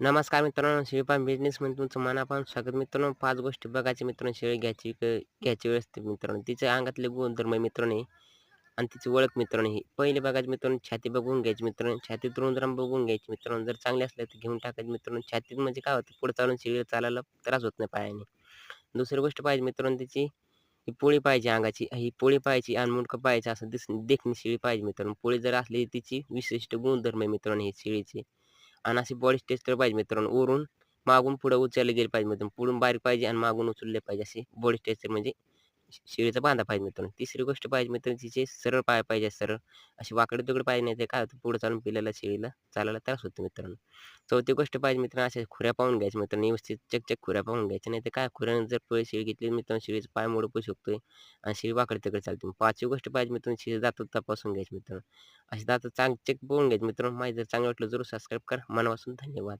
नमस्कार मित्रांनो, शेळीपालन बिझनेसमध्ये तुमचं मनापासून स्वागत. मित्रांनो, 5 गोष्टी बघायची मित्रांनो, शेळी घ्यायची वेळेस ते मित्रांनो, तिच्या अंगातले गुणधर्म मित्रांनो हे आणि तिची ओळख मित्रांनो ही. पहिले बघायची मित्रांनो, छाती बघून घ्यायची मित्रांनो, छातीत रुंजराम बघून घ्यायची मित्रांनो. जर चांगली असले तर घेऊन टाकायची मित्रांनो. छातीत म्हणजे काय होतं, पुढे चालून शेळीला चालायला त्रास होत नाही पायाने. दुसरी गोष्ट पाहिजे मित्रांनो तिची, ही पोळी पाहिजे अंगाची. ही पोळी पाहायची आणि मुंडकं पाहायचं असं देखणी शेळी पाहिजे मित्रांनो. पोळी जर असली तिची विशिष्ट गुणधर्म आहे मित्रांनो ही शेळीची. आणि अशी बॉडी स्ट्रक्चर पाहिजे मित्रांनो. वरून मागून पुढे उचलले गेले पाहिजे मित्रांनो. पुढून बारीक पाहिजे आणि मागून उचलले पाहिजे. अशी बॉडी स्ट्रक्चर म्हणजे शेळीचा बांधा पाहिजे मित्रांनो. तिसरी गोष्ट पाहिजे मित्रांनो तिचे सरळ पाय पाहिजे सरळ. अशी वाकडे-तिकडे पाहिजे नाही. ते काय होतं पुढे चालून पिल्लाला शेळीला चालायला त्रास होतो मित्रांनो. चौथी गोष्ट पाहिजे मित्रांनो अशा खुऱ्या पाहून घ्यायच्या मित्रांनो. व्यवस्थित चकचक खुऱ्या पाहून घ्यायच्या. नाहीतर काय खुऱ्यानं जर पळी शेळी घेतली मित्रांनो शेळीचा पाय मोडू पण शकतोय आणि शेळी वाकडे-तिकडे चालते. पाचवी गोष्ट पाहिजे मित्रांनो शेळी दात तपासून घ्यायची मित्रांनो. अशी दात चेक बघून घ्यायची मित्रांनो. माहिती जर चांगलं वाटलं जरूर सबस्क्राईब करा. मनापासून धन्यवाद.